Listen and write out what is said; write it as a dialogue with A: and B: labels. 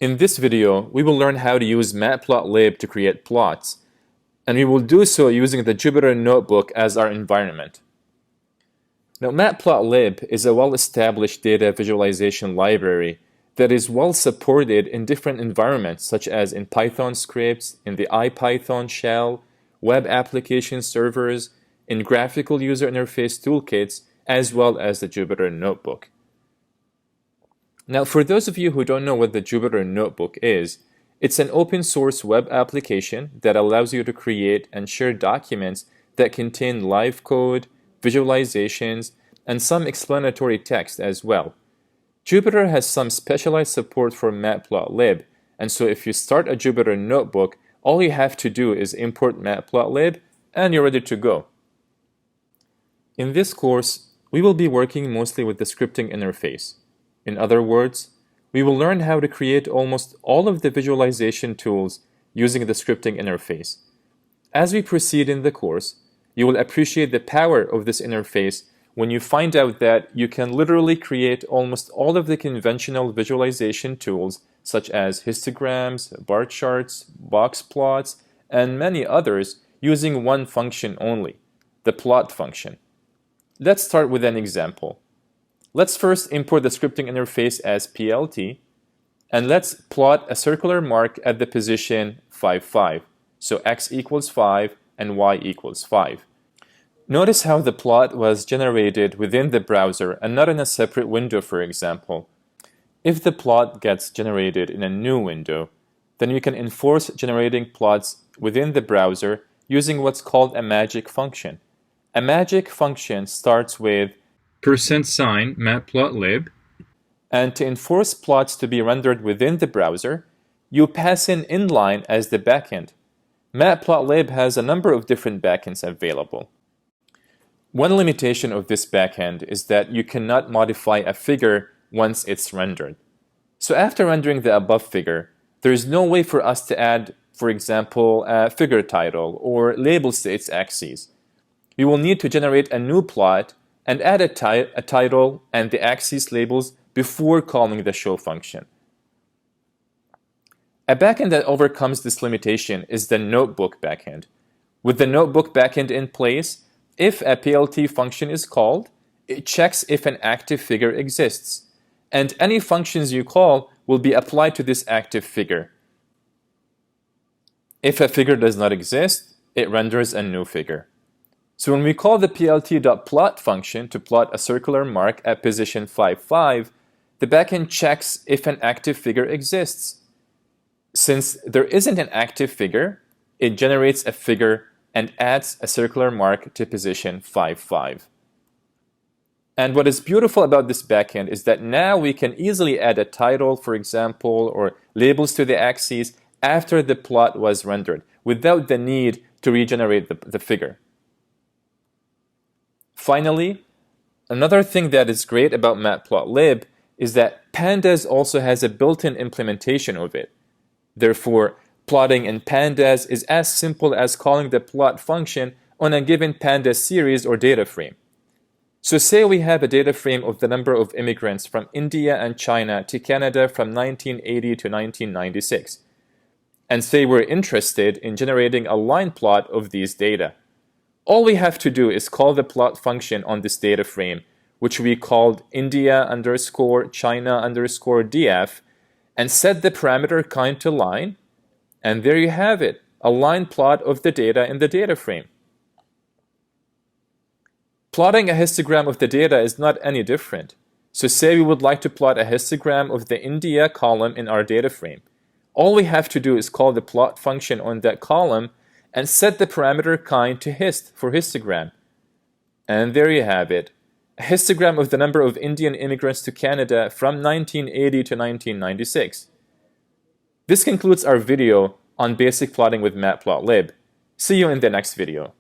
A: In this video, we will learn how to use Matplotlib to create plots, and we will do so using the Jupyter Notebook as our environment. Now, Matplotlib is a well-established data visualization library that is well supported in different environments, such as in Python scripts, in the IPython shell, web application servers, in graphical user interface toolkits, as well as the Jupyter Notebook. Now, for those of you who don't know what the Jupyter Notebook is, it's an open source web application that allows you to create and share documents that contain live code, visualizations, and some explanatory text as well. Jupyter has some specialized support for Matplotlib, and so if you start a Jupyter Notebook, all you have to do is import Matplotlib and you're ready to go. In this course, we will be working mostly with the scripting interface. In other words, we will learn how to create almost all of the visualization tools using the scripting interface. As we proceed in the course, you will appreciate the power of this interface when you find out that you can literally create almost all of the conventional visualization tools such as histograms, bar charts, box plots, and many others using one function only, the plot function. Let's start with an example. Let's first import the scripting interface as PLT, and let's plot a circular mark at the position 5, 5. So x equals 5 and y equals 5. Notice how the plot was generated within the browser and not in a separate window, for example. If the plot gets generated in a new window, then you can enforce generating plots within the browser using what's called a magic function. A magic function starts with %sign matplotlib, and to enforce plots to be rendered within the browser, you pass in inline as the backend. Matplotlib has a number of different backends available. One limitation of this backend is that you cannot modify a figure once it's rendered. So after rendering the above figure, there is no way for us to add, for example, a figure title or labels to its axes. We will need to generate a new plot and add a title and the axis labels before calling the show function. A backend that overcomes this limitation is the Notebook backend. With the Notebook backend in place, if a PLT function is called, it checks if an active figure exists, and any functions you call will be applied to this active figure. If a figure does not exist, it renders a new figure. So when we call the plt.plot function to plot a circular mark at position 5, 5, the backend checks if an active figure exists. Since there isn't an active figure, it generates a figure and adds a circular mark to position 5, 5. And what is beautiful about this backend is that now we can easily add a title, for example, or labels to the axes after the plot was rendered, without the need to regenerate the figure. Finally, another thing that is great about Matplotlib is that Pandas also has a built-in implementation of it. Therefore, plotting in Pandas is as simple as calling the plot function on a given Pandas series or data frame. So say we have a data frame of the number of immigrants from India and China to Canada from 1980 to 1996. And say we're interested in generating a line plot of these data. All we have to do is call the plot function on this data frame, which we called India_China_df, and set the parameter kind to line, and there you have it, a line plot of the data in the data frame. Plotting a histogram of the data is not any different. So say we would like to plot a histogram of the India column in our data frame. All we have to do is call the plot function on that column and set the parameter kind to hist for histogram. And there you have it, a histogram of the number of Indian immigrants to Canada from 1980 to 1996. This concludes our video on basic plotting with Matplotlib. See you in the next video.